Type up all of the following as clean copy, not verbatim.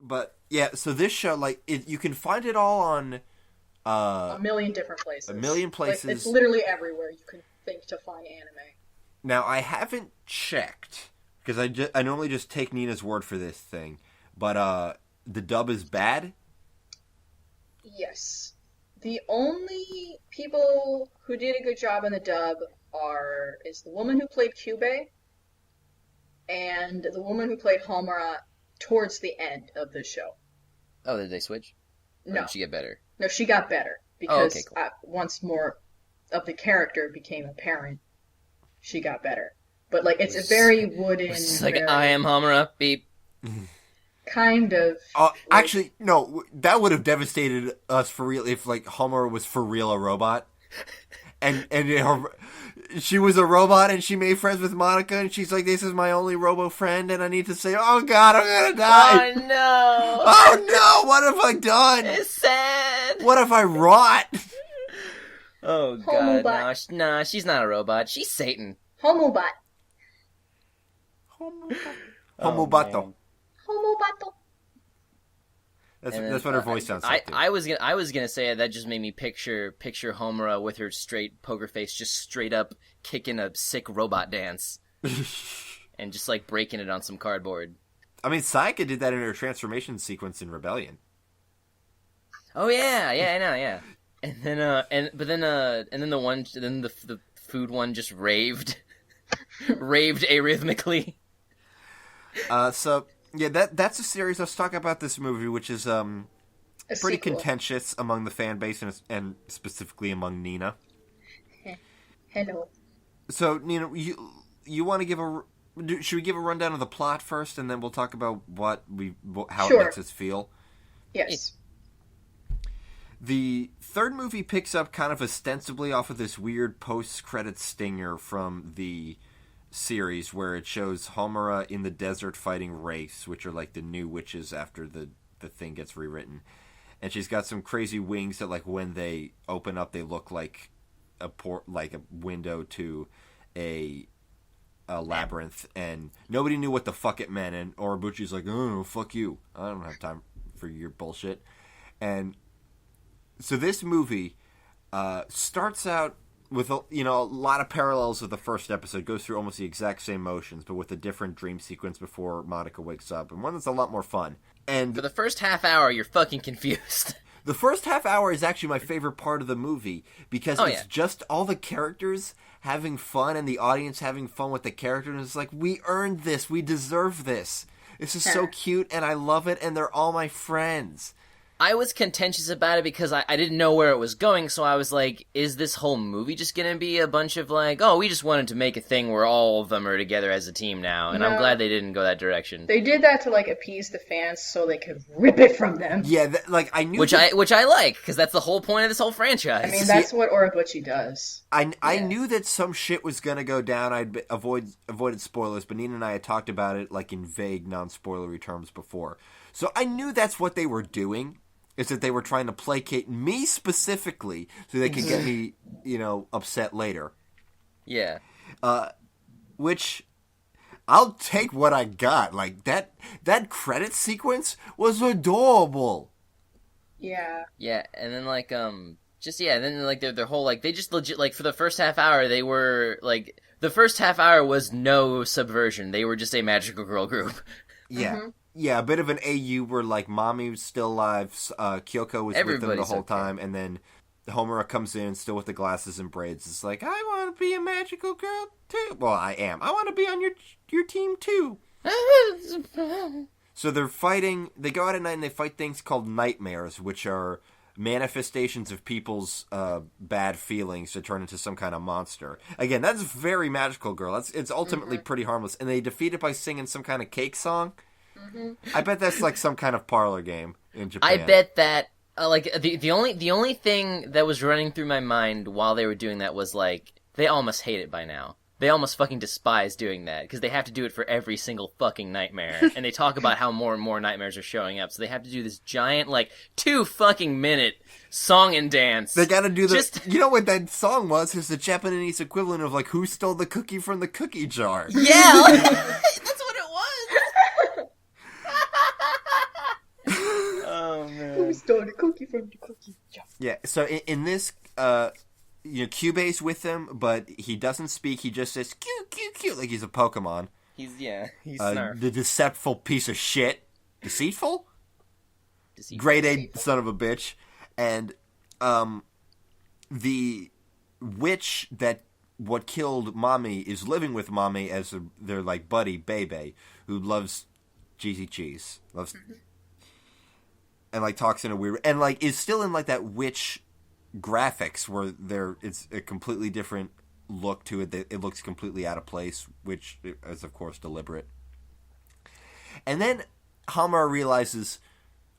But yeah, so this show, like, you can find it all on A million different a places. million Like, it's places. literally everywhere you can think to find anime. Now I haven't checked because I normally just take Nina's word for this thing, but the dub is bad. Yes. The only people who did a good job in the dub is the woman who played Kyubey and the woman who played Homura towards the end of the show. Oh, did they switch? Or No, did she get better? no, she got better Oh, okay, because cool. once more of the character became apparent, she got better. But like, it's a very wooden, It's like, very I am Homura, beep. kind of like, Actually, no, that would have devastated us for real if like Homer was for real a robot, and she was a robot and she made friends with Monica and she's like, this is my only robo friend and I need to say, oh god, I'm gonna die. Oh no! Oh no, what have I done? It's sad. What have I wrought? Oh god, no, she's not a robot. She's Satan. Homobot. Homobato. Homobato. That's what her voice sounds like. I was gonna say that just made me picture Homura with her straight poker face, just straight up kicking a sick robot dance, and just like breaking it on some cardboard. I mean, Sayaka did that in her transformation sequence in Rebellion. Oh yeah, I know, yeah. And then the food one just raved arrhythmically. So yeah, that's a series. Let's talk about this movie, which is pretty contentious among the fan base and specifically among Nina. Hello. So Nina, you want to should we give a rundown of the plot first, and then we'll talk about how it makes us feel? Yes. The third movie picks up kind of ostensibly off of this weird post-credit stinger from the series where it shows Homura in the desert fighting Wraiths, which are like the new witches after the thing gets rewritten. And she's got some crazy wings that, like, when they open up, they look like a window to a labyrinth, and nobody knew what the fuck it meant, and Orobuchi's like, oh, fuck you. I don't have time for your bullshit. And so this movie starts out with a lot of parallels with the first episode. Goes through almost the exact same motions, but with a different dream sequence before Monica wakes up, and one that's a lot more fun. And for the first half hour, you're fucking confused. The first half hour is actually my favorite part of the movie because it's just all the characters having fun and the audience having fun with the characters. And it's like, we earned this, we deserve this. This is so cute, and I love it, and they're all my friends. I was contentious about it because I didn't know where it was going, so I was like, is this whole movie just gonna be a bunch of like, oh, we just wanted to make a thing where all of them are together as a team now, and I'm glad they didn't go that direction. They did that to like appease the fans so they could rip it from them. Yeah, I knew which I like, because that's the whole point of this whole franchise. I mean, that's what Orobuchi does. I knew that some shit was gonna go down. I'd avoided spoilers, but Nina and I had talked about it like in vague, non-spoilery terms before, so I knew that's what they were doing. Is that they were trying to placate me specifically so they could get me, upset later. Yeah. Which, I'll take what I got. Like, that credit sequence was adorable. Yeah. Yeah, and then, like, then, like, their whole, like, they just legit, like, for the first half hour, they were, like, the first half hour was no subversion. They were just a magical girl group. Yeah. Mm-hmm. Yeah, a bit of an AU where, like, Mommy was still alive, Kyoko was with them the whole time, and then Homura comes in, still with the glasses and braids. It's like, I want to be a magical girl, too. Well, I am. I want to be on your team, too. So they're fighting, they go out at night and they fight things called nightmares, which are manifestations of people's bad feelings to turn into some kind of monster. Again, that's very magical girl. It's ultimately pretty harmless. And they defeat it by singing some kind of cake song. I bet that's like some kind of parlor game in Japan. I bet that the only thing that was running through my mind while they were doing that was like, they almost hate it by now. They almost fucking despise doing that because they have to do it for every single fucking nightmare. And they talk about how more and more nightmares are showing up, so they have to do this giant, like, 2 fucking minute song and dance. They gotta do you know what that song was? It's the Japanese equivalent of, like, who stole the cookie from the cookie jar. Yeah! That's what it was! stole the cookie from the cookie jar. Yeah, so in this, Kyubei's with him, but he doesn't speak. He just says, Q, Q, Q, like he's a Pokemon. He's Snarf. The deceitful piece of shit. Deceitful? Grade A son of a bitch. And the witch that what killed Mommy is living with Mommy as their like buddy Bebe, who loves cheesy cheese, and like talks in a weird and like is still in like that witch graphics where it's a completely different look to it. It looks completely out of place, which is of course deliberate. And then Hamura realizes,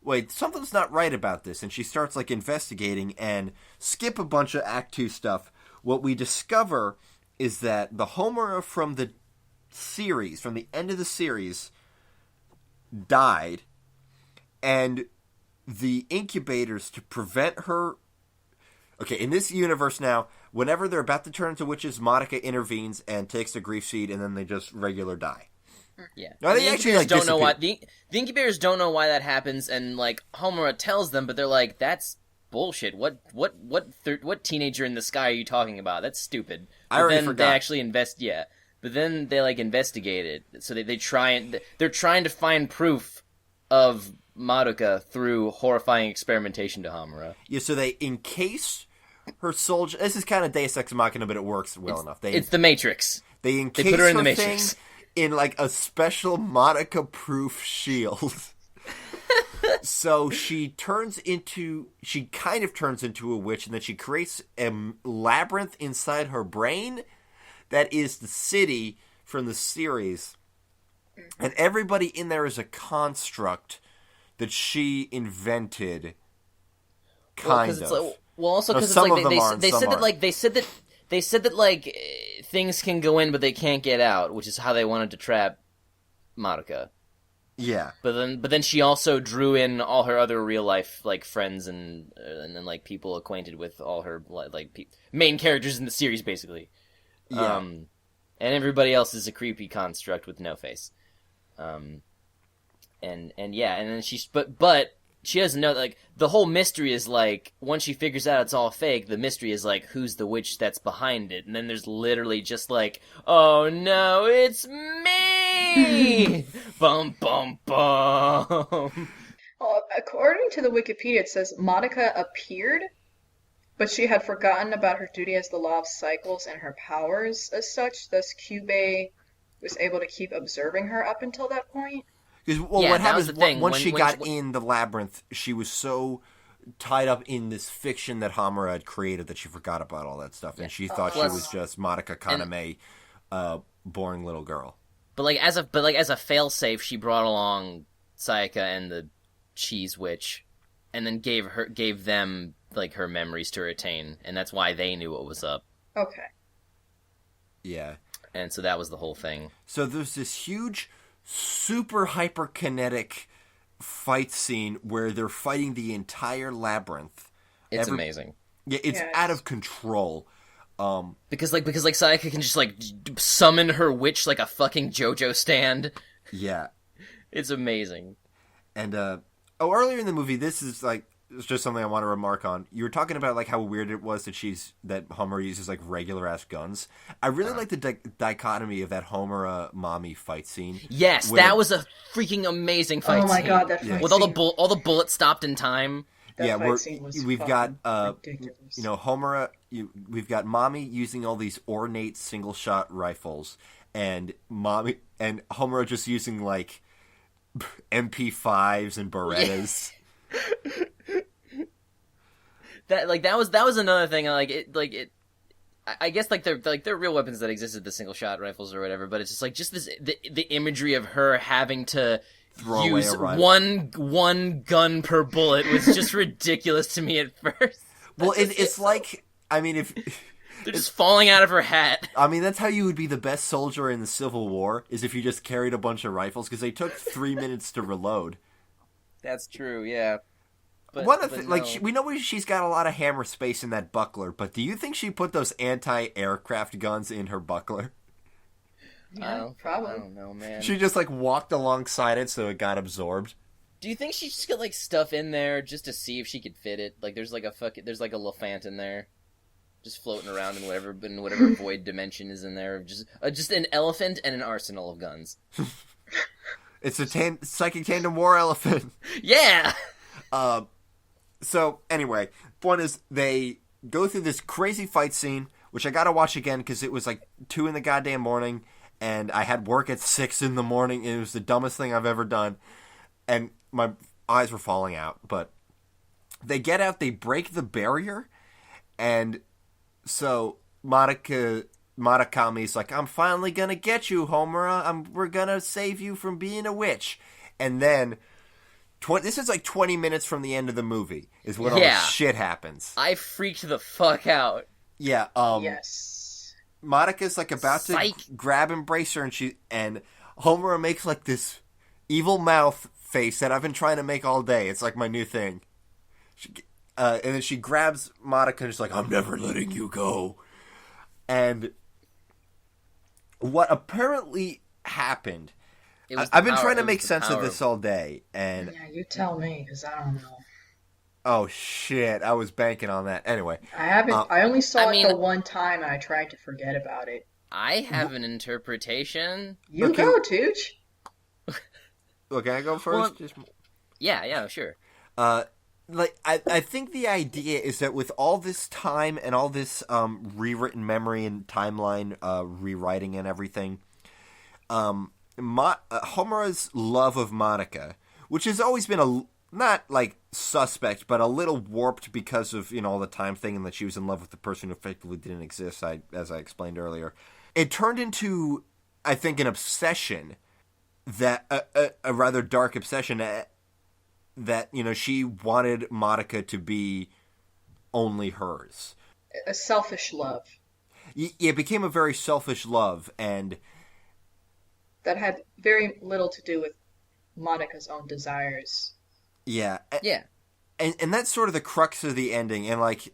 wait, something's not right about this, and she starts like investigating and skip a bunch of Act 2 stuff. What we discover is that the Homura from the series, from the end of the series, died, and the incubators to prevent her... Okay, in this universe now, whenever they're about to turn into witches, Madoka intervenes and takes the grief seed, and then they just regular die. Yeah. No, they actually like don't know why disappear. the incubators don't know why that happens, and like Homura tells them, but they're like, "That's bullshit. What teenager in the sky are you talking about? That's stupid." But I already then forgot. they actually but then they like investigate it. So they're trying to find proof of Madoka through horrifying experimentation to Homura. Yeah, so they encase her soul. This is kind of Deus Ex Machina, but it works well enough. It's the Matrix. They encase put her in the thing Matrix. in like a special Madoka-proof shield. So she kind of turns into a witch, and then she creates a labyrinth inside her brain that is the city from the series. And everybody in there is a construct that she invented, kind of. Also because some it's of them are, like and they some said that aren't. like they said that like things can go in but they can't get out, which is how they wanted to trap Madoka. Yeah. But then she also drew in all her other real life like friends and then like people acquainted with all her main characters in the series basically. Yeah. And everybody else is a creepy construct with no face. And then but she doesn't know, like, the whole mystery is, like, once she figures out it's all fake, the mystery is, like, who's the witch that's behind it, and then there's literally just, like, oh no, it's me! Bum, bum, bum! Well, according to the Wikipedia, it says Madoka appeared, but she had forgotten about her duty as the law of cycles and her powers as such, thus Kyubei was able to keep observing her up until that point. Because Yeah, what that happens was the thing. once she When got in the labyrinth, she was so tied up in this fiction that Hamura had created that she forgot about all that stuff, and she thought she was just Madoka Kaname, boring little girl. But as a failsafe, she brought along Sayaka and the Cheese Witch, and then gave them, like, her memories to retain, and that's why they knew what was up. Okay. Yeah. And so that was the whole thing. So there's this huge, super hyperkinetic fight scene where they're fighting the entire labyrinth. It's amazing. Yeah, it's out of control. Because Sayaka can just like summon her witch like a fucking JoJo stand. Yeah. It's amazing. And earlier in the movie, this is like it's just something I want to remark on. You were talking about like how weird it was that Homer uses like regular ass guns. I really like the dichotomy of that Homer mommy fight scene. Yes, that was a freaking amazing fight scene. Oh my god, that fight with scene. all the bullets stopped in time. That fight scene was we've got ridiculous. Homer. We've got mommy using all these ornate single shot rifles, and mommy and Homer just using like MP5s and Berettas. That was another thing. I guess they're real weapons that existed, the single shot rifles or whatever. But it's just like the imagery of her having to Throw use away a rifle. one gun per bullet was just ridiculous to me at first. Well, it's like if they're just falling out of her hat. I mean, that's how you would be the best soldier in the Civil War, is if you just carried a bunch of rifles, because they took 3 minutes to reload. That's true, yeah. But, we know she's got a lot of hammer space in that buckler, but do you think she put those anti-aircraft guns in her buckler? Yeah, probably. I don't know, man. She just, walked alongside it so it got absorbed. Do you think she just got like stuff in there just to see if she could fit it? Like there's like a Lefant in there, just floating around in whatever void dimension is in there. Just an elephant and an arsenal of guns. It's a Psychic Tandem War elephant. Yeah. So anyway, point is they go through this crazy fight scene, which I gotta watch again because it was like 2 in the goddamn morning, and I had work at 6 in the morning, and it was the dumbest thing I've ever done, and my eyes were falling out. But they get out, they break the barrier, and so Madoka-Mi's like, I'm finally gonna get you, Homura. We're gonna save you from being a witch. And then, this is like 20 minutes from the end of the movie, is when all this shit happens. I freaked the fuck out. Yeah, Yes. Madoka's like about to grab and embrace her, and Homura makes like this evil mouth face that I've been trying to make all day. It's like my new thing. And then she grabs Madoka and she's like, I'm never letting you go. And what apparently happened, I've been trying to make sense of this all day. And yeah, you tell me, because I don't know. Oh, shit. I was banking on that. Anyway. I only saw it the one time, and I tried to forget about it. I have an interpretation. You go, Tooch. Well, can I go first? Well, yeah, sure. I think the idea is that with all this time and all this rewritten memory and timeline rewriting and everything, Homura's love of Madoka, which has always been not like suspect, but a little warped because of all the time thing, and that she was in love with the person who effectively didn't exist. As I explained earlier, it turned into, I think, an obsession that a rather dark obsession. That, she wanted Madoka to be only hers. A selfish love. It became a very selfish love, and that had very little to do with Madoka's own desires. Yeah. Yeah. And that's sort of the crux of the ending, and like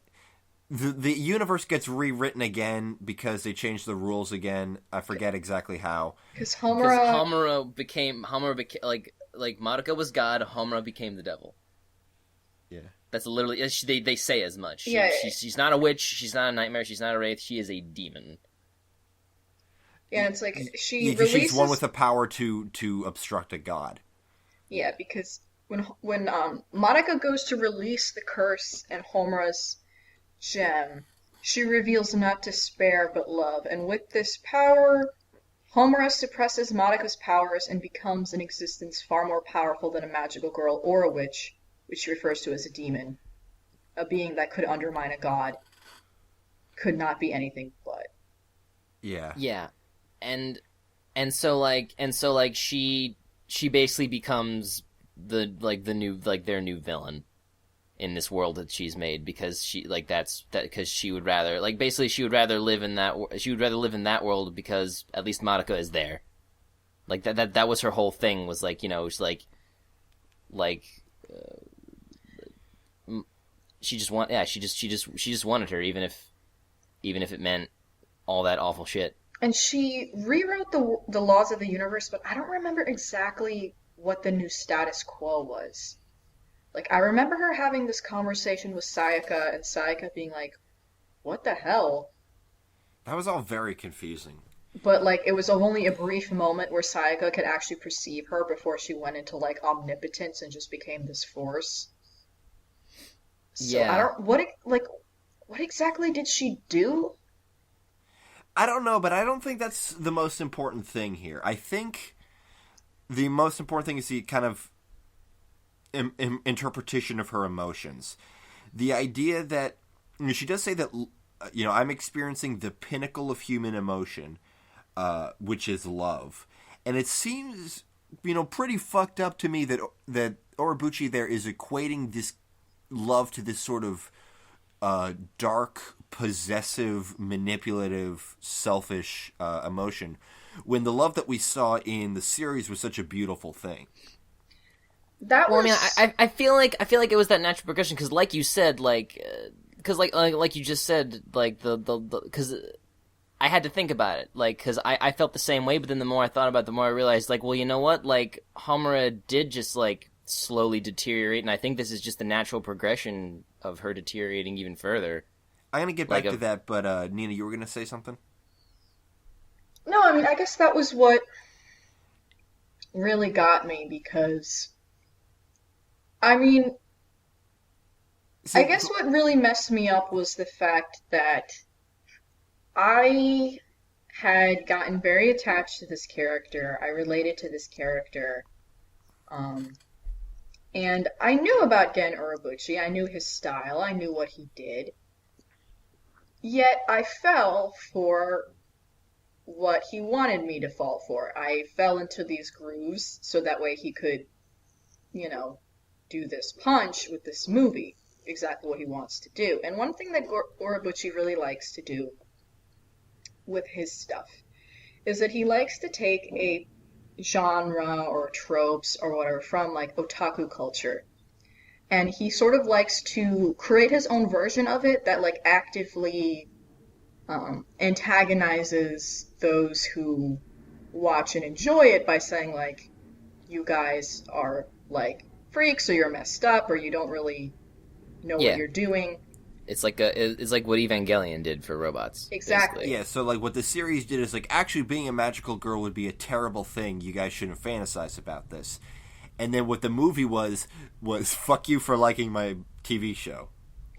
the universe gets rewritten again because they changed the rules again. I forget exactly how. Because Homura became like Madoka was God, Homura became the devil. Yeah. That's literally, they say as much. Yeah. She's not a witch, she's not a nightmare, she's not a wraith, she is a demon. Yeah, it's like releases... She's one with the power to obstruct a god. Yeah, because when Madoka goes to release the curse and Homura's gem, she reveals not despair but love, and with this power, Homura suppresses Madoka's powers and becomes an existence far more powerful than a magical girl or a witch, which she refers to as a demon. A being that could undermine a god. Could not be anything but. Yeah. Yeah. And so she basically becomes their new villain in this world that she's made, because she would rather live in that world because at least Madoka is there. Like that was her whole thing, was like, it's she just wanted her, even if it meant all that awful shit. And she rewrote the laws of the universe, but I don't remember exactly what the new status quo was. Like, I remember her having this conversation with Sayaka, and Sayaka being like, what the hell? That was all very confusing. But, like, it was only a brief moment where Sayaka could actually perceive her before she went into, like, omnipotence and just became this force. So, yeah. what exactly did she do? I don't know, but I don't think that's the most important thing here. I think the most important thing is the kind of interpretation of her emotions. The idea that she does say that I'm experiencing the pinnacle of human emotion, which is love, and it seems pretty fucked up to me that Orobuchi there is equating this love to this sort of dark, possessive, manipulative, selfish emotion, when the love that we saw in the series was such a beautiful thing. I feel like it was that natural progression, because like you said, like you just said, like because I had to think about it, like, because I felt the same way, but then the more I thought about it, the more I realized, like, well, you know what, like, Homura did just, like, slowly deteriorate, and I think this is just the natural progression of her deteriorating even further. I'm gonna get back to that, but Nina, you were gonna say something? No, I mean, I guess that was what really got me because, I mean, See, I guess what really messed me up was the fact that I had gotten very attached to this character. I related to this character. Um, and I knew about Gen Urobuchi. I knew his style. I knew what he did. Yet I fell for what he wanted me to fall for. I fell into these grooves so that way he could, you know, do this punch with this movie. Exactly what he wants to do. And one thing that Urobuchi really likes to do with his stuff is that he likes to take a genre or tropes or whatever from like otaku culture, and he sort of likes to create his own version of it that like actively antagonizes those who watch and enjoy it by saying like, you guys are like freaks, or you're messed up, or you don't really know what you're doing. It's like what Evangelion did for robots. Exactly. Basically. Yeah, so like what the series did is like, actually being a magical girl would be a terrible thing. You guys shouldn't fantasize about this. And then what the movie was fuck you for liking my TV show.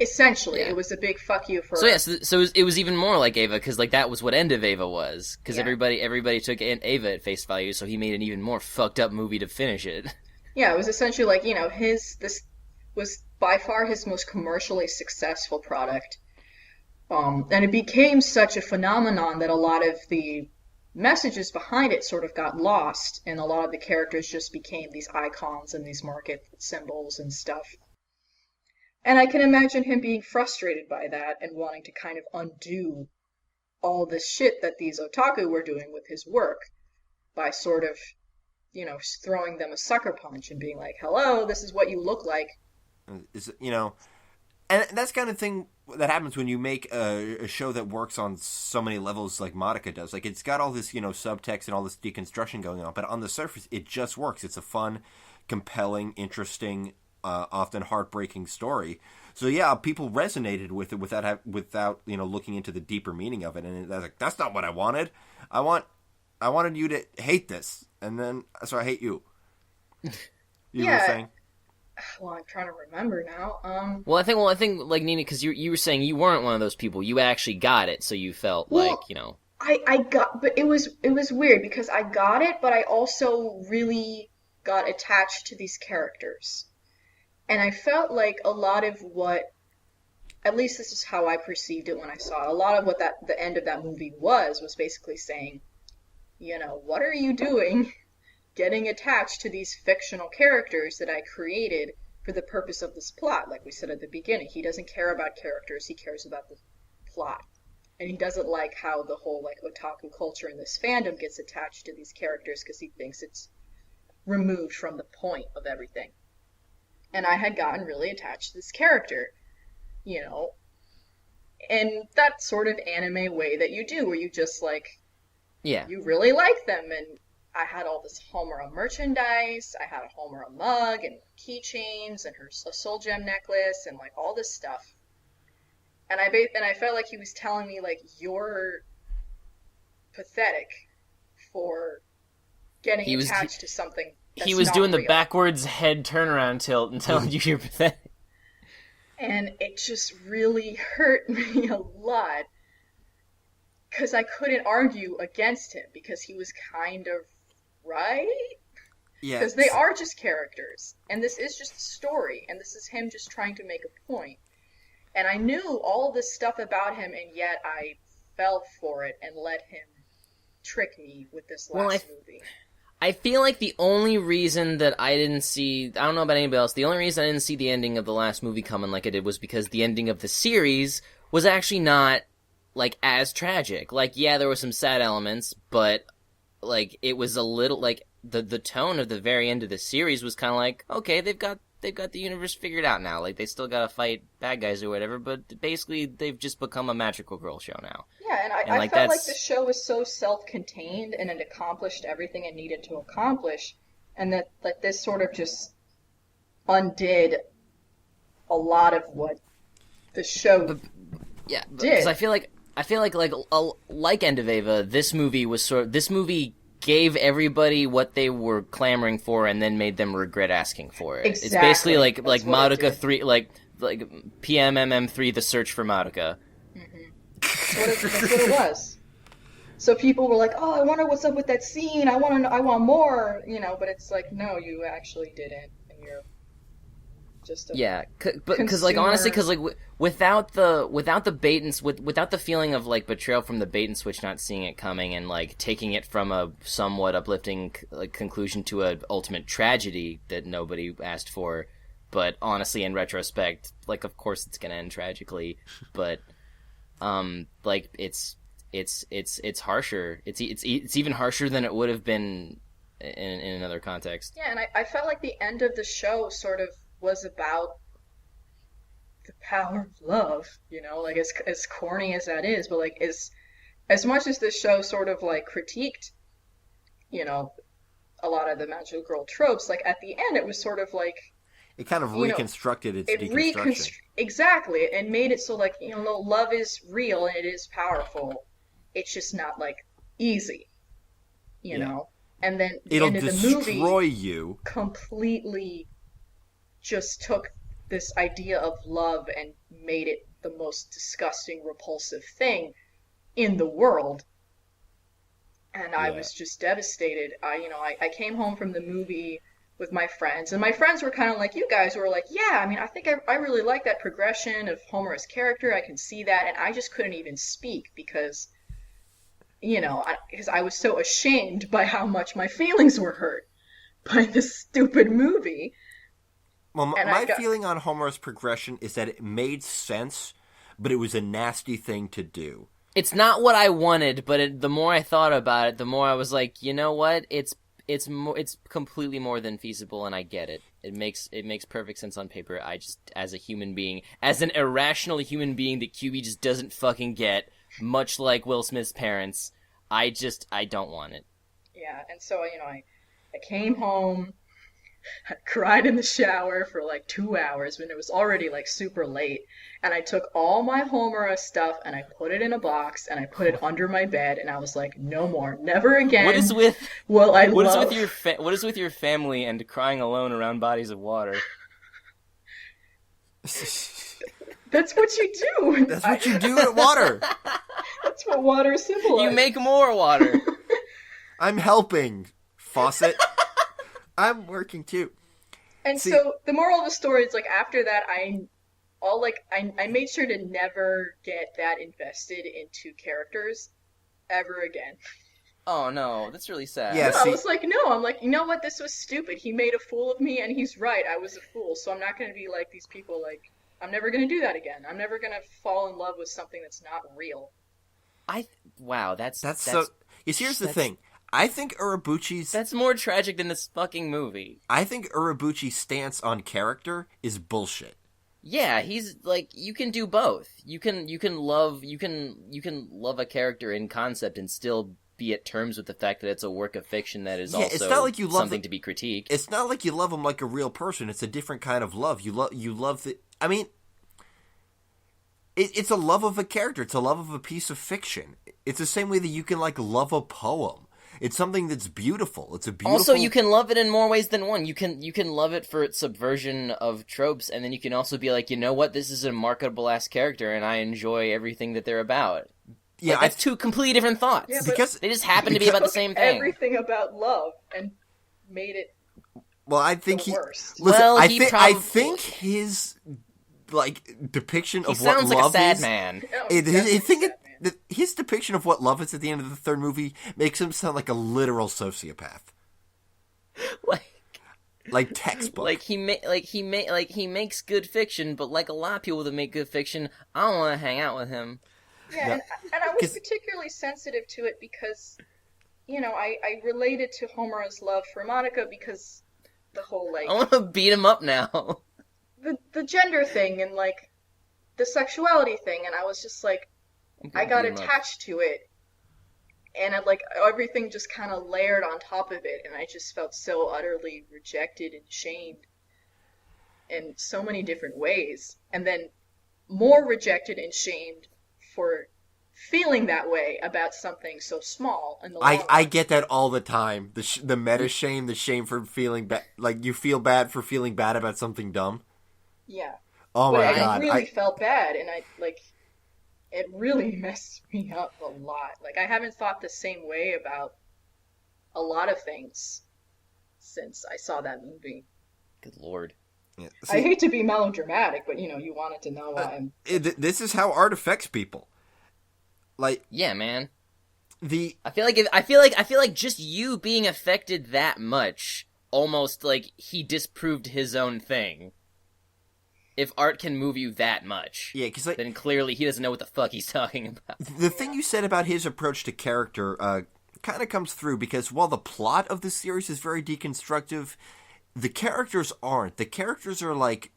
Essentially, it was a big fuck you for. So it was even more like Eva, because like that was what End of Eva was, because everybody took Eva at face value, so he made an even more fucked up movie to finish it. Yeah, it was essentially like, you know, this was by far his most commercially successful product. And it became such a phenomenon that a lot of the messages behind it sort of got lost, and a lot of the characters just became these icons and these market symbols and stuff. And I can imagine him being frustrated by that and wanting to kind of undo all this shit that these otaku were doing with his work by sort of, you know, throwing them a sucker punch and being like, hello, this is what you look like. You know, and that's kind of thing that happens when you make a show that works on so many levels like Madoka does. Like, it's got all this, you know, subtext and all this deconstruction going on, but on the surface, it just works. It's a fun, compelling, interesting, often heartbreaking story. So yeah, people resonated with it without you know, looking into the deeper meaning of it. And that's like, that's not what I wanted. I wanted you to hate this, and then so I hate you. You were saying? Well, I'm trying to remember now. Well, I think, like, Nina, because you were saying you weren't one of those people. You actually got it, so you felt like, you know. I got, but it was weird because I got it, but I also really got attached to these characters. And I felt like a lot of what, at least this is how I perceived it when I saw it, a lot of what the end of that movie was basically saying, you know, what are you doing getting attached to these fictional characters that I created for the purpose of this plot? Like we said at the beginning, he doesn't care about characters, he cares about the plot. And he doesn't like how the whole like otaku culture in this fandom gets attached to these characters because he thinks it's removed from the point of everything. And I had gotten really attached to this character, you know, in that sort of anime way that you do, where you just like, you really like them. And I had all this Homura merchandise, I had a Homura mug and keychains and a soul gem necklace and like all this stuff. And I felt like he was telling me like, you're pathetic for getting attached to something that's he was not doing real. The backwards head turnaround tilt and telling you you're pathetic. And it just really hurt me a lot because I couldn't argue against him because he was kind of right. Yeah. Because they are just characters, and this is just a story, and this is him just trying to make a point. And I knew all this stuff about him, and yet I fell for it and let him trick me with this last movie. I feel like the only reason that I didn't see, I don't know about anybody else, the only reason I didn't see the ending of the last movie coming like I did was because the ending of the series was actually not, like, as tragic. Like, yeah, there were some sad elements, but, like, it was a little, like, the tone of the very end of the series was kind of like, okay, they've got the universe figured out now. Like, they still gotta fight bad guys or whatever, but basically they've just become a magical girl show now. Yeah, and I felt like the show was so self-contained, and it accomplished everything it needed to accomplish, and that this sort of just undid a lot of what the show Yeah, did. because I feel like End of Ava, this movie gave everybody what they were clamoring for, and then made them regret asking for it. Exactly. It's basically like That's what it Madoka did. 3, like PMMM3, The Search for Madoka. That's what it was. So people were like, "Oh, I wonder what's up with that scene. I want more," But it's like, no, you actually didn't, and you're just a Yeah, because like honestly, because like without the bait and without the feeling of like betrayal from the bait and switch, not seeing it coming, and like taking it from a somewhat uplifting like conclusion to a ultimate tragedy that nobody asked for, but honestly, in retrospect, like of course it's gonna end tragically, but like it's harsher. It's even harsher than it would have been in another context. Yeah, and I felt like the end of the show sort of was about the power of love, like as corny as that is, but like as much as this show sort of like critiqued, a lot of the magical girl tropes, like at the end it was sort of like It kind of reconstructed its deconstruction. Exactly, and made it so like, love is real and it is powerful. It's just not like easy, you know. And then the It'll end of the destroy movie you. completely just took this idea of love and made it the most disgusting, repulsive thing in the world. And I was just devastated. I came home from the movie with my friends, and my friends were kind of like you guys, were like, yeah, I mean, I think I really like that progression of Homer's character. I can see that, and I just couldn't even speak because, because I was so ashamed by how much my feelings were hurt by this stupid movie. Well, my feeling on Homer's progression is that it made sense, but it was a nasty thing to do. It's not what I wanted, but the more I thought about it, the more I was like, you know what? It's completely more than feasible, and I get it. It makes perfect sense on paper. I just, as a human being, as an irrational human being that QB just doesn't fucking get, much like Will Smith's parents, I don't want it. Yeah, and so I came home. I cried in the shower for like 2 hours when it was already like super late, and I took all my Homura stuff and I put it in a box and I put it under my bed, and I was like, no more, never again. What is with your family and crying alone around bodies of water? That's what you do. That's what you do at water. That's what water symbolizes. You make more water. I'm helping, Faucet. I'm working too. And so the moral of the story is like after that I made sure to never get that invested into characters ever again. Oh no, that's really sad. Yeah, I was like, no, I'm like, you know what, this was stupid. He made a fool of me and he's right. I was a fool. So I'm not going to be like these people, like I'm never going to do that again. I'm never going to fall in love with something that's not real. Wow, that's so. Here's the thing. I think Urabuchi's... That's more tragic than this fucking movie. I think Urabuchi's stance on character is bullshit. Yeah, he's like, you can do both. You can love a character in concept and still be at terms with the fact that it's a work of fiction that is also it's not like you love something to be critiqued. It's not like you love him like a real person. It's a different kind of love. You love the... I mean... It's a love of a character. It's a love of a piece of fiction. It's the same way that you can, like, love a poem. It's something that's beautiful. It's a beautiful... Also, you can love it in more ways than one. You can love it for its subversion of tropes, and then you can also be like, you know what, this is a marketable-ass character, and I enjoy everything that they're about. Yeah, like, that's two completely different thoughts. Yeah, because they just happen to be about the same thing. Everything about love and made it I think the worst. Listen, well, I think his, like, depiction of what love is... He sounds like a sad man. His depiction of what love is at the end of the third movie makes him sound like a literal sociopath. Like textbook. He makes good fiction, but like a lot of people that make good fiction, I don't want to hang out with him. Yeah, and I was particularly sensitive to it because, I related to Homura's love for Monica because the whole, like... I want to beat him up now. The gender thing and, like, the sexuality thing, and I was just like, I got attached to it, and everything just kind of layered on top of it, and I just felt so utterly rejected and shamed in so many different ways, and then more rejected and shamed for feeling that way about something so small in the long I run. get that all the time. The meta shame, the shame for feeling bad, like you feel bad for feeling bad about something dumb. Yeah. Oh But my I god, really felt bad, and it really messed me up a lot. Like, I haven't thought the same way about a lot of things since I saw that movie. Good lord. yeah. I See, hate to be melodramatic, but you wanted to know why I'm. this is how art affects people. Like Yeah, man. the I feel like just you being affected that much, almost like he disproved his own thing. If art can move you that much, yeah, because like then clearly he doesn't know what the fuck he's talking about. the thing you said about his approach to character kind of comes through because while the plot of the series is very deconstructive, the characters aren't. The characters are like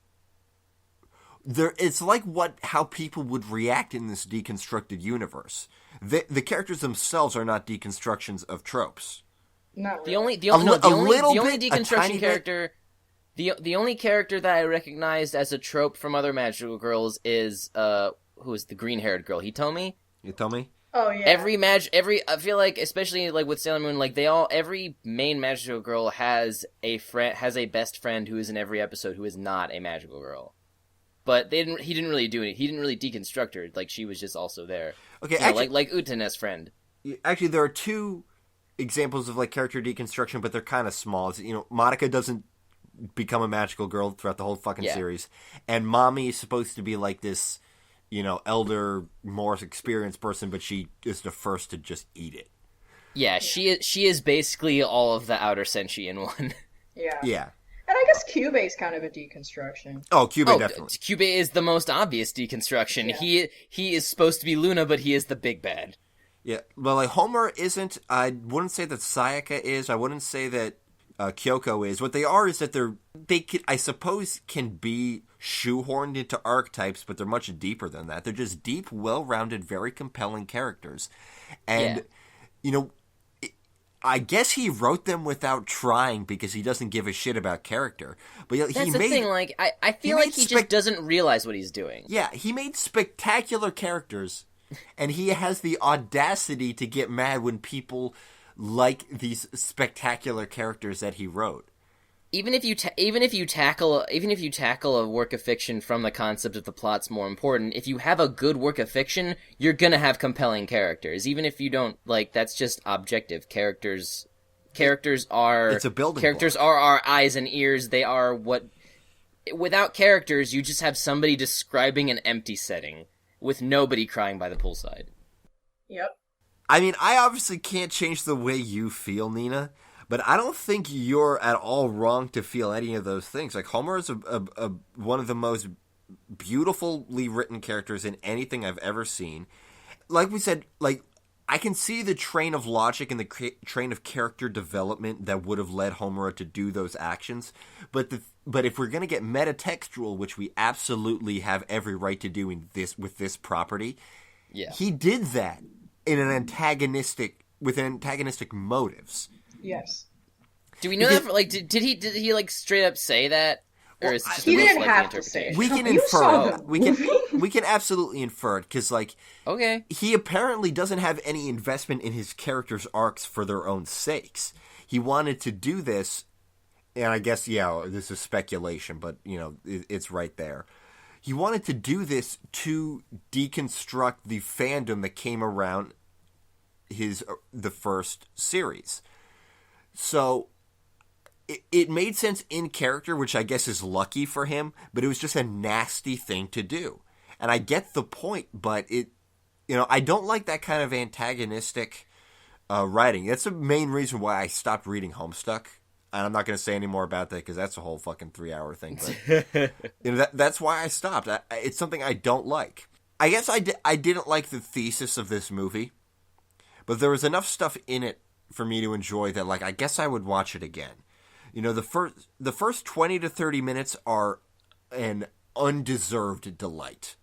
it's like how people would react in this deconstructed universe. The characters themselves are not deconstructions of tropes. Not The really. only a tiny deconstruction bit. character, the only character that I recognized as a trope from other magical girls is who is the green haired girl? Hitomi. You tell me? Oh yeah. I feel like, especially like with Sailor Moon, like every main magical girl has a best friend who is in every episode who is not a magical girl. But he didn't really do it. He didn't really deconstruct her. Like, she was just also there. Okay, You know, actually, like Utane's friend. actually, there are two examples of like character deconstruction, but they're kind of small. Madoka doesn't become a magical girl throughout the whole fucking Yeah. series, and Mommy is supposed to be like this, elder, more experienced person, but she is the first to just eat it. Yeah, she is basically all of the outer senshi in one. Yeah. Yeah. And I guess Kyubey's kind of a deconstruction. Oh, Cube Oh, definitely. Kyubey is the most obvious deconstruction. Yeah. He is supposed to be Luna, but he is the big bad. Yeah, well, like Homer isn't. I wouldn't say that Sayaka is. I wouldn't say that Kyoko is. What they are is that they could, I suppose, can be shoehorned into archetypes, but they're much deeper than that. They're just deep, well-rounded, very compelling characters, and I guess he wrote them without trying because he doesn't give a shit about character. But That's he the made thing. Like, I feel like made he just doesn't realize what he's doing. Yeah, he made spectacular characters, and he has the audacity to get mad when people like these spectacular characters that he wrote. Even if you tackle a work of fiction from the concept of the plot's more important, if you have a good work of fiction, you're gonna have compelling characters. Even if you don't, like, that's just objective. Characters are It's a building characters block. are our eyes and ears. They are what. Without characters, you just have somebody describing an empty setting with nobody crying by the poolside. Yep. I mean, I obviously can't change the way you feel, Nina, but I don't think you're at all wrong to feel any of those things. Like, Homer is one of the most beautifully written characters in anything I've ever seen. Like we said, like, I can see the train of logic and the train of character development that would have led Homer to do those actions. But if we're going to get metatextual, which we absolutely have every right to do with this property, Yeah. he did that with antagonistic motives. Yes. Do we know that? Like, did he like straight up say that, or Well, is it just He a most didn't likely have to say interpretation? it. We can You saw infer. the We movie. we can absolutely infer it because, like, Okay. he apparently doesn't have any investment in his characters' arcs for their own sakes. He wanted to do this, and I guess, yeah, this is speculation, but, it's right there. He wanted to do this to deconstruct the fandom that came around the first series. So it made sense in character, which I guess is lucky for him, but it was just a nasty thing to do. And I get the point, but I don't like that kind of antagonistic writing. That's the main reason why I stopped reading Homestuck. And I'm not going to say any more about that because that's a whole fucking 3-hour thing. But that's why I stopped. It's something I don't like. I guess I didn't like the thesis of this movie, but there was enough stuff in it for me to enjoy that, like, I guess I would watch it again. The first 20 to 30 minutes are an undeserved delight.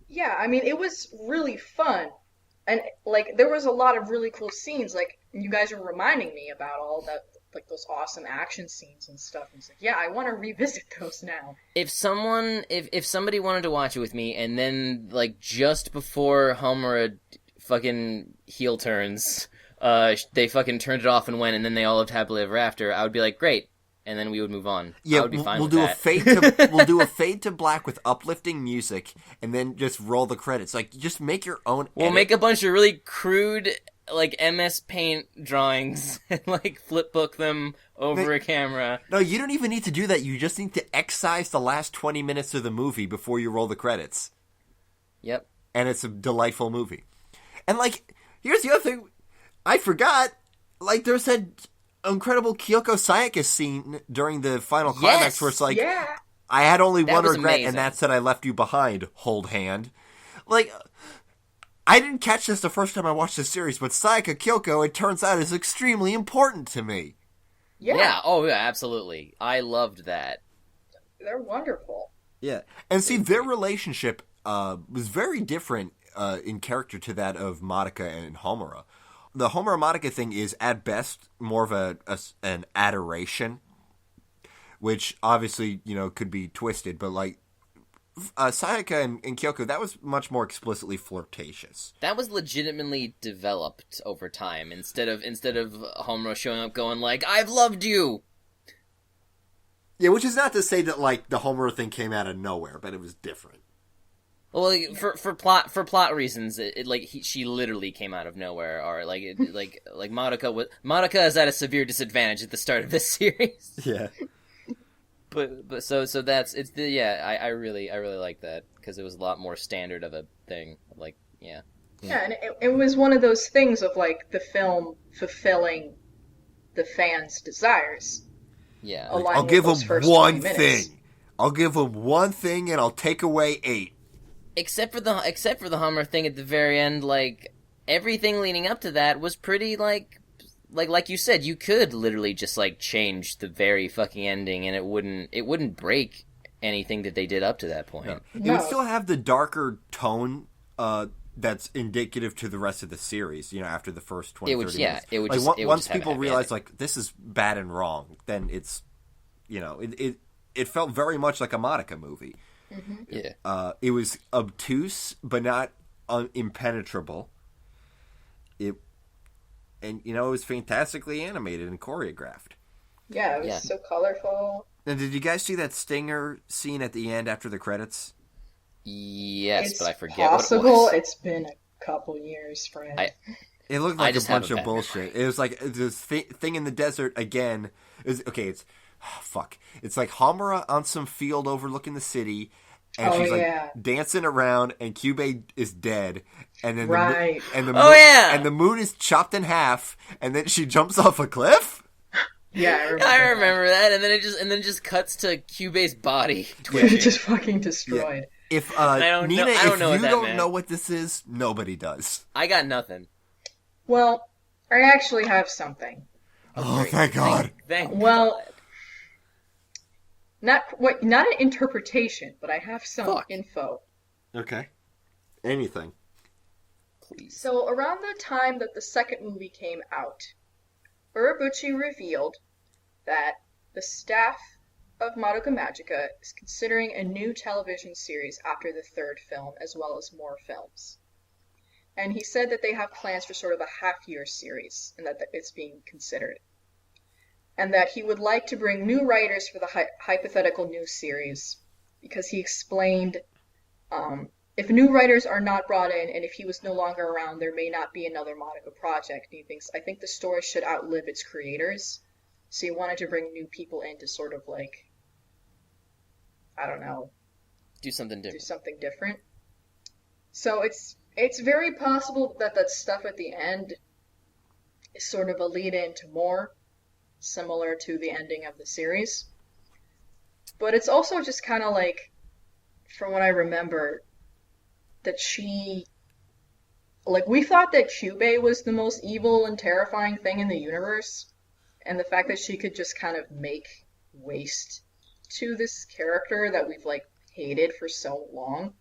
Yeah, I mean, it was really fun. And, like, there was a lot of really cool scenes. Like, you guys were reminding me about all like those awesome action scenes and stuff. And it's like, yeah, I want to revisit those now. If somebody wanted to watch it with me, and then like just before Homura fucking heel turns, they fucking turned it off and went, and then they all lived happily ever after, I would be like, great, and then we would move on. Yeah, I would be fine with do that. we'll do a fade to black with uplifting music, and then just roll the credits. Like, just make your own. We'll edit. make a bunch of really crude, like MS Paint drawings, and like flipbook them over a camera. No, you don't even need to do that. You just need to excise the last 20 minutes of the movie before you roll the credits. Yep. And it's a delightful movie. And, like, here's the other thing. I forgot. Like, there's that incredible Kyoko Sayaka scene during the final climax where it's like, Yeah. I had only That one was regret, amazing. and that's that I left you behind. Hold hand. Like, I didn't catch this the first time I watched this series, but Sayaka Kyoko, it turns out, is extremely important to me. Yeah. Oh yeah, absolutely. I loved that. They're wonderful. Yeah. And see, their relationship was very different in character to that of Madoka and Homura. The Homura-Madoka thing is, at best, more of an adoration, which obviously, could be twisted, but, like, Sayaka and Kyoko, that was much more explicitly flirtatious. That was legitimately developed over time, instead of Homura showing up going like, I've loved you! Yeah, which is not to say that, like, the Homura thing came out of nowhere, but it was different. Well, like, for plot reasons, she literally came out of nowhere, or like Madoka is at a severe disadvantage at the start of this series. Yeah. But so that's I really like that because it was a lot more standard of a thing. Like, yeah. Yeah, and it was one of those things of like the film fulfilling the fans' desires. Yeah. Along I'll with give those them first one 20 minutes. thing. I'll give them one thing, and I'll take away 8. Except for the Hummer thing at the very end, like everything leading up to that was pretty like you said, you could literally just like change the very fucking ending, and it wouldn't break anything that they did up to that point. No. It would still have the darker tone that's indicative to the rest of the series, after the first 20, 30 minutes. It would like, just once have a people happy realize, ending. like, this is bad and wrong, then it's, it felt very much like a Madoka movie. Mm-hmm. Yeah. It was obtuse, but not impenetrable. It was fantastically animated and choreographed. Yeah, it was so colorful. Now, did you guys see that stinger scene at the end after the credits? Yes, It's but I forget possible. what it was. It's been a couple years, friend. It looked I like a just have bunch a of bad bullshit. It was like this thing in the desert again. Fuck. It's like Homura on some field overlooking the city, and she's like dancing around, and Kyubey is dead, and then the moon is chopped in half, and then she jumps off a cliff. Yeah, I remember that, and then it just cuts to Kyubey's body twitching. just fucking destroyed. Yeah. If Nina, if you don't meant. know what this is, nobody does. I got nothing. Well, I actually have something. Oh, thank God. Well, not an interpretation, but I have some info. Okay. Anything. Please. So around the time that the second movie came out, Urobuchi revealed that the staff of Madoka Magica is considering a new television series after the third film, as well as more films. And he said that they have plans for sort of a half-year series, and that it's being considered. And that he would like to bring new writers for the hypothetical new series, because he explained if new writers are not brought in, and if he was no longer around, there may not be another Madoka project. And he thinks, I think the story should outlive its creators. So he wanted to bring new people in to sort of like, I don't know, do something different. So it's very possible that stuff at the end is sort of a lead-in to more, similar to the ending of the series. But it's also just kind of like, from what I remember, that we thought that Kyubey was the most evil and terrifying thing in the universe, and the fact that she could just kind of make waste to this character that we've like hated for so long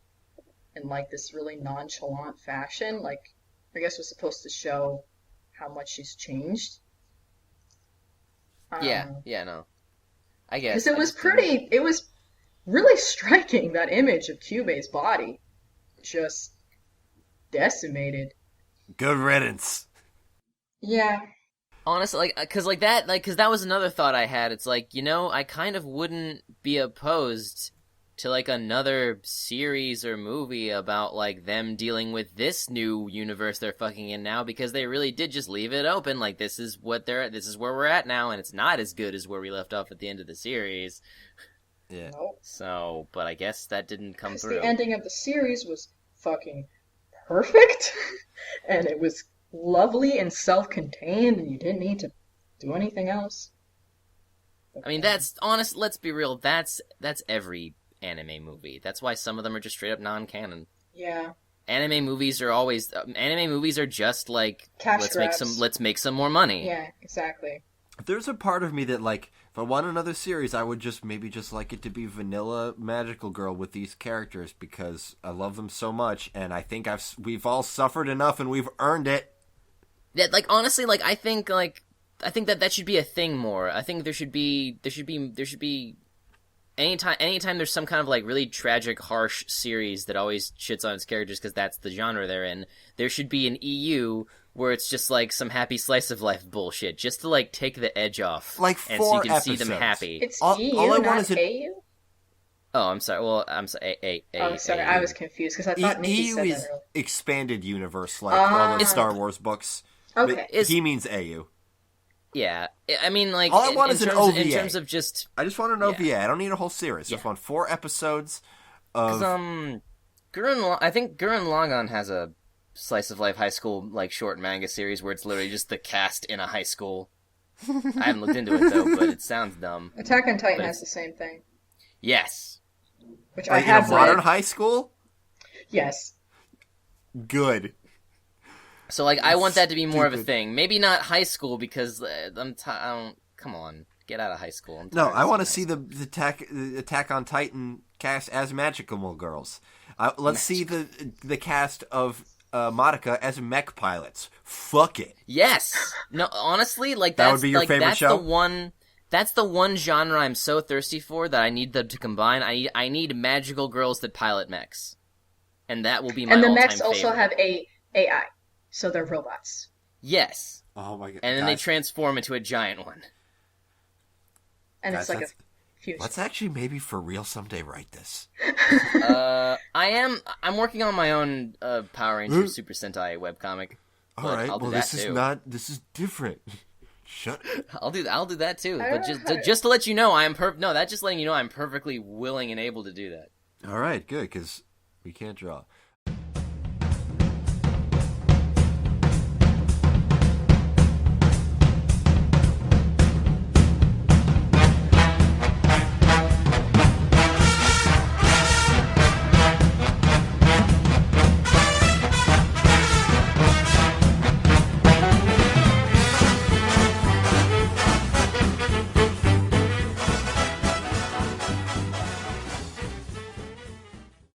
in like this really nonchalant fashion, like I guess was supposed to show how much she's changed. Yeah, no. I guess. Because it was really striking, that image of Kyubey's body. Just decimated. Good riddance. Yeah. Honestly, because that was another thought I had. It's like, I kind of wouldn't be opposed to, like, another series or movie about, like, them dealing with this new universe they're fucking in now, because they really did just leave it open. Like, this is where we're at now, and it's not as good as where we left off at the end of the series. Yeah. Nope. So, but I guess that didn't come through. The ending of the series was fucking perfect, and it was lovely and self-contained, and you didn't need to do anything else. I mean, that's honest. Let's be real. That's every anime movie. That's why some of them are just straight up non-canon. Yeah. Anime movies are just like, Cash let's grabs. make some more money. Yeah, exactly. There's a part of me that, like, if I want another series, I would just like it to be vanilla magical girl with these characters, because I love them so much, and I think we've all suffered enough and we've earned it. Yeah, like, honestly, like, I think that should be a thing more. I think there should be anytime there's some kind of, like, really tragic, harsh series that always shits on its characters because that's the genre they're in, there should be an EU where it's just, like, some happy slice of life bullshit, just to, like, take the edge off. Like 4 and so you can episodes. see them happy. It's All EU, I want not is an- AU? Oh, I'm sorry. Well, I'm sorry. Oh, sorry, I was confused, because I thought Nikki EU said is that earlier. expanded universe, like all the Star Wars books. Okay. But he means AU. Yeah, I mean, like, All I want is an OVA. in terms of just... I just want an OVA. I don't need a whole series. I just Yeah. want 4 episodes of... I think Gurren Lagann has a slice of life high school, like, short manga series where it's literally just the cast in a high school. I haven't looked into it, though, but it sounds dumb. Attack on Titan But has the same thing, Yes. which Like, I have in a modern read. high school? Yes. Good. So, like, I want that to be more of a Stupid. thing. Maybe not high school, because I don't... Come on. Get out of high school. I'm No, tired I of want to seeing see high the Attack on Titan cast as magical girls. Let's see the cast of Madoka as mech pilots. Fuck it. Yes. No, honestly, like, That that's would be your like, favorite that's show? That's the one genre I'm so thirsty for that I need them to combine. I need magical girls that pilot mechs, and that will be my And the all-time mechs also favorite. have AI, so they're robots. Yes, Oh my god. and then they Guys, transform into a giant one. And it's Guys, like a fusion. let's actually maybe for real someday write this. I'm working on my own Power Rangers Super Sentai webcomic. All But right. I'll do Well, that this too. this is different. Shut. I'll do that too. I But don't know. just to let you know, that's just letting you know I'm perfectly willing and able to do that. All right. Good, because we can't draw.